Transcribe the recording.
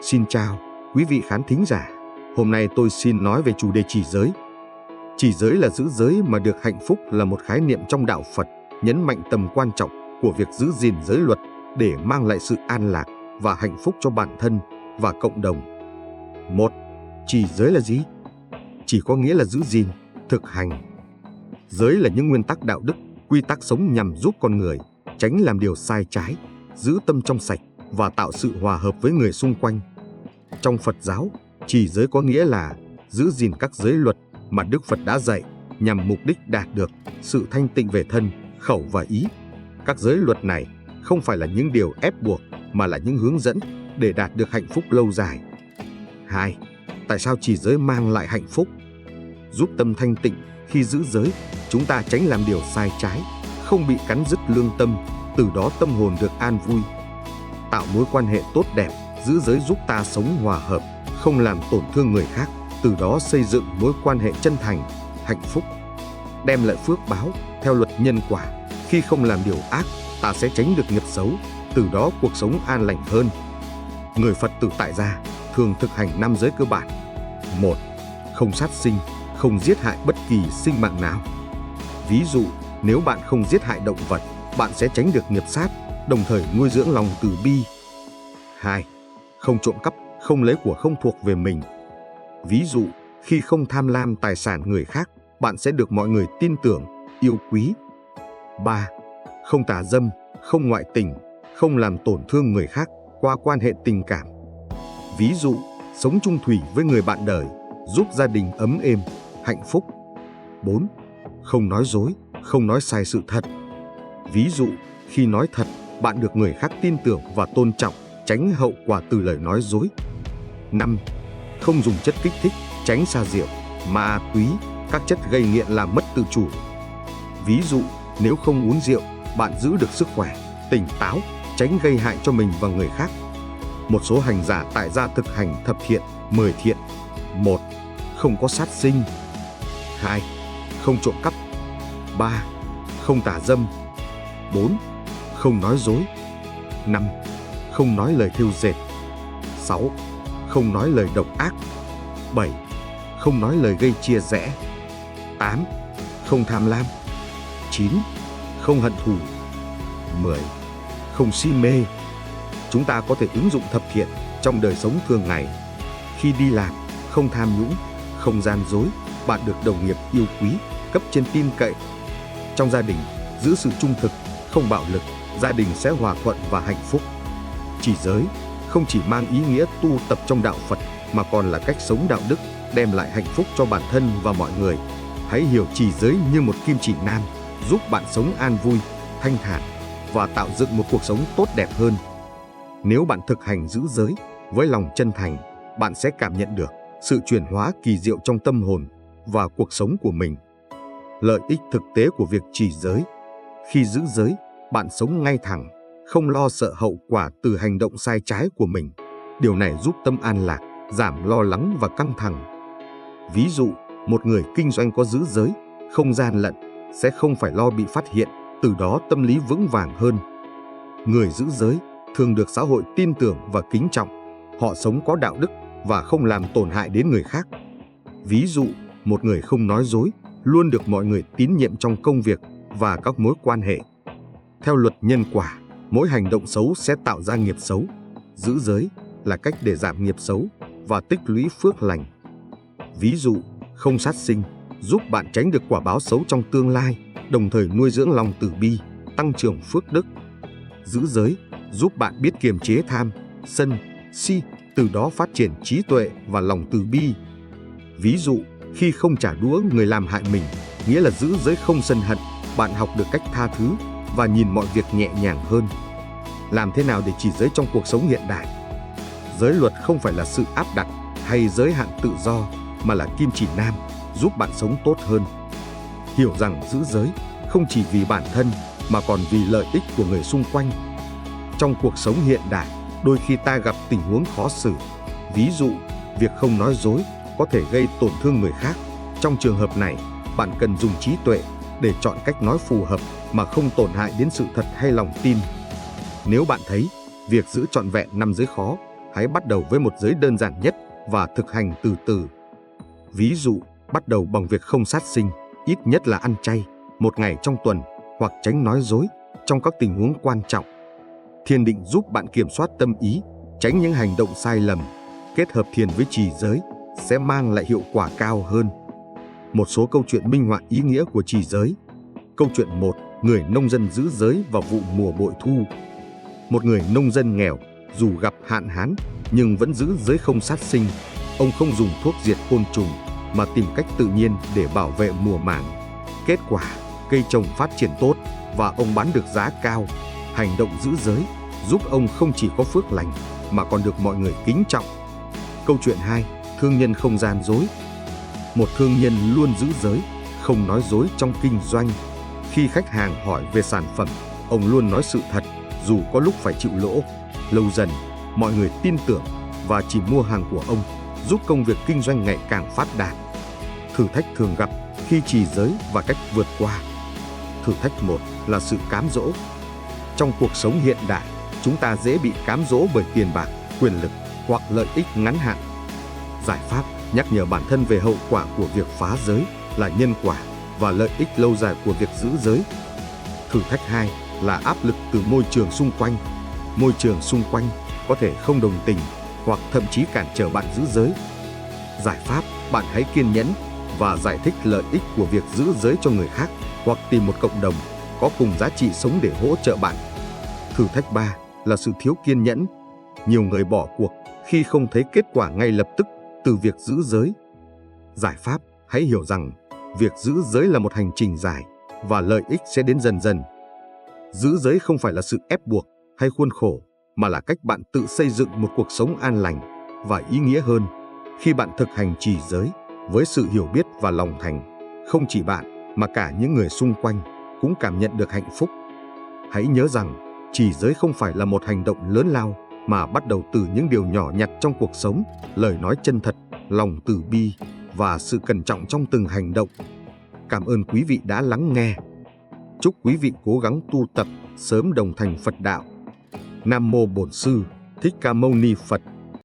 Xin chào, quý vị khán thính giả. Hôm nay tôi xin nói về chủ đề trì giới. Trì giới là giữ giới mà được hạnh phúc là một khái niệm trong đạo Phật, nhấn mạnh tầm quan trọng của việc giữ gìn giới luật để mang lại sự an lạc và hạnh phúc cho bản thân và cộng đồng. 1. Trì giới là gì? Chỉ có nghĩa là giữ gìn, thực hành. Giới là những nguyên tắc đạo đức, quy tắc sống nhằm giúp con người tránh làm điều sai trái, giữ tâm trong sạch và tạo sự hòa hợp với người xung quanh. Trong Phật giáo, trì giới có nghĩa là giữ gìn các giới luật mà Đức Phật đã dạy nhằm mục đích đạt được sự thanh tịnh về thân, khẩu và ý. Các giới luật này không phải là những điều ép buộc mà là những hướng dẫn để đạt được hạnh phúc lâu dài. 2. Tại sao trì giới mang lại hạnh phúc? Giúp tâm thanh tịnh. Khi giữ giới, chúng ta tránh làm điều sai trái, không bị cắn rứt lương tâm, từ đó tâm hồn được an vui. Tạo mối quan hệ tốt đẹp. Giữ giới giúp ta sống hòa hợp, không làm tổn thương người khác, từ đó xây dựng mối quan hệ chân thành, hạnh phúc. Đem lại phước báo. Theo luật nhân quả, khi không làm điều ác, ta sẽ tránh được nghiệp xấu, từ đó cuộc sống an lành hơn. Người Phật tử tại gia thường thực hành 5 giới cơ bản. 1. Không sát sinh, không giết hại bất kỳ sinh mạng nào. Ví dụ, nếu bạn không giết hại động vật, bạn sẽ tránh được nghiệp sát, đồng thời nuôi dưỡng lòng từ bi. 2. Không trộm cắp, không lấy của không thuộc về mình. Ví dụ, khi không tham lam tài sản người khác, bạn sẽ được mọi người tin tưởng, yêu quý. 3. Không tà dâm, không ngoại tình, không làm tổn thương người khác qua quan hệ tình cảm. Ví dụ, sống chung thủy với người bạn đời, giúp gia đình ấm êm, hạnh phúc. 4. Không nói dối, không nói sai sự thật. Ví dụ, khi nói thật, bạn được người khác tin tưởng và tôn trọng, tránh hậu quả từ lời nói dối. 5. Không dùng chất kích thích, tránh xa rượu, ma túy, các chất gây nghiện làm mất tự chủ. Ví dụ, nếu không uống rượu, bạn giữ được sức khỏe, tỉnh táo, tránh gây hại cho mình và người khác. Một số hành giả tại gia thực hành thập thiện, 10 thiện. 1. Không có sát sinh. 2. Không trộm cắp. 3. Không tà dâm. 4. Không nói dối. 5. Không nói lời thêu dệt. 6. Không nói lời độc ác. 7. Không nói lời gây chia rẽ. 8. Không tham lam. 9. Không hận thù. 10. Không si mê. Chúng ta có thể ứng dụng thập thiện trong đời sống thường ngày. Khi đi làm, không tham nhũng, không gian dối, bạn được đồng nghiệp yêu quý, cấp trên tin cậy. Trong gia đình, giữ sự trung thực, không bạo lực, gia đình sẽ hòa thuận và hạnh phúc. Trì giới không chỉ mang ý nghĩa tu tập trong đạo Phật mà còn là cách sống đạo đức, đem lại hạnh phúc cho bản thân và mọi người. Hãy hiểu trì giới như một kim chỉ nam, giúp bạn sống an vui, thanh thản và tạo dựng một cuộc sống tốt đẹp hơn. Nếu bạn thực hành giữ giới với lòng chân thành, bạn sẽ cảm nhận được sự chuyển hóa kỳ diệu trong tâm hồn và cuộc sống của mình. Lợi ích thực tế của việc trì giới. Khi giữ giới, bạn sống ngay thẳng, không lo sợ hậu quả từ hành động sai trái của mình. Điều này giúp tâm an lạc, giảm lo lắng và căng thẳng. Ví dụ, một người kinh doanh có giữ giới, không gian lận, sẽ không phải lo bị phát hiện, từ đó tâm lý vững vàng hơn. Người giữ giới thường được xã hội tin tưởng và kính trọng. Họ sống có đạo đức và không làm tổn hại đến người khác. Ví dụ, một người không nói dối, luôn được mọi người tín nhiệm trong công việc và các mối quan hệ. Theo luật nhân quả, mỗi hành động xấu sẽ tạo ra nghiệp xấu. Giữ giới là cách để giảm nghiệp xấu và tích lũy phước lành. Ví dụ, không sát sinh, giúp bạn tránh được quả báo xấu trong tương lai, đồng thời nuôi dưỡng lòng từ bi, tăng trưởng phước đức. Giữ giới giúp bạn biết kiềm chế tham, sân, si, từ đó phát triển trí tuệ và lòng từ bi. Ví dụ, khi không trả đũa người làm hại mình, nghĩa là giữ giới không sân hận, bạn học được cách tha thứ và nhìn mọi việc nhẹ nhàng hơn. Làm thế nào để trì giới trong cuộc sống hiện đại? Giới luật không phải là sự áp đặt hay giới hạn tự do, mà là kim chỉ nam, giúp bạn sống tốt hơn. Hiểu rằng giữ giới không chỉ vì bản thân, mà còn vì lợi ích của người xung quanh. Trong cuộc sống hiện đại, đôi khi ta gặp tình huống khó xử. Ví dụ, việc không nói dối có thể gây tổn thương người khác. Trong trường hợp này, bạn cần dùng trí tuệ để chọn cách nói phù hợp mà không tổn hại đến sự thật hay lòng tin. Nếu bạn thấy việc giữ trọn vẹn 5 giới khó, hãy bắt đầu với một giới đơn giản nhất và thực hành từ từ. Ví dụ, bắt đầu bằng việc không sát sinh, ít nhất là ăn chay một ngày trong tuần, hoặc tránh nói dối trong các tình huống quan trọng. Thiền định giúp bạn kiểm soát tâm ý, tránh những hành động sai lầm. Kết hợp thiền với trì giới sẽ mang lại hiệu quả cao hơn. Một số câu chuyện minh họa ý nghĩa của trì giới. Câu chuyện 1. Người nông dân giữ giới vào vụ mùa bội thu. Một người nông dân nghèo, dù gặp hạn hán nhưng vẫn giữ giới không sát sinh. Ông không dùng thuốc diệt côn trùng mà tìm cách tự nhiên để bảo vệ mùa màng. Kết quả, cây trồng phát triển tốt và ông bán được giá cao. Hành động giữ giới giúp ông không chỉ có phước lành mà còn được mọi người kính trọng. Câu chuyện 2. Thương nhân không gian dối. Một thương nhân luôn giữ giới, không nói dối trong kinh doanh. Khi khách hàng hỏi về sản phẩm, ông luôn nói sự thật, dù có lúc phải chịu lỗ. Lâu dần, mọi người tin tưởng và chỉ mua hàng của ông, giúp công việc kinh doanh ngày càng phát đạt. Thử thách thường gặp khi trì giới và cách vượt qua. Thử thách 1 là sự cám dỗ. Trong cuộc sống hiện đại, chúng ta dễ bị cám dỗ bởi tiền bạc, quyền lực hoặc lợi ích ngắn hạn. Giải pháp nhắc nhở bản thân về hậu quả của việc phá giới là nhân quả và lợi ích lâu dài của việc giữ giới. Thử thách 2 là áp lực từ môi trường xung quanh. Môi trường xung quanh có thể không đồng tình hoặc thậm chí cản trở bạn giữ giới. Giải pháp, bạn hãy kiên nhẫn và giải thích lợi ích của việc giữ giới cho người khác, hoặc tìm một cộng đồng có cùng giá trị sống để hỗ trợ bạn. Thử thách 3 là sự thiếu kiên nhẫn. Nhiều người bỏ cuộc khi không thấy kết quả ngay lập tức từ việc giữ giới. Giải pháp, hãy hiểu rằng việc giữ giới là một hành trình dài và lợi ích sẽ đến dần dần. Giữ giới không phải là sự ép buộc hay khuôn khổ, mà là cách bạn tự xây dựng một cuộc sống an lành và ý nghĩa hơn. Khi bạn thực hành trì giới với sự hiểu biết và lòng thành, không chỉ bạn mà cả những người xung quanh cũng cảm nhận được hạnh phúc. Hãy nhớ rằng, trì giới không phải là một hành động lớn lao, mà bắt đầu từ những điều nhỏ nhặt trong cuộc sống, lời nói chân thật, lòng từ bi và sự cẩn trọng trong từng hành động. Cảm ơn quý vị đã lắng nghe. Chúc quý vị cố gắng tu tập, sớm đồng thành Phật đạo. Nam mô Bổn Sư Thích Ca Mâu Ni Phật.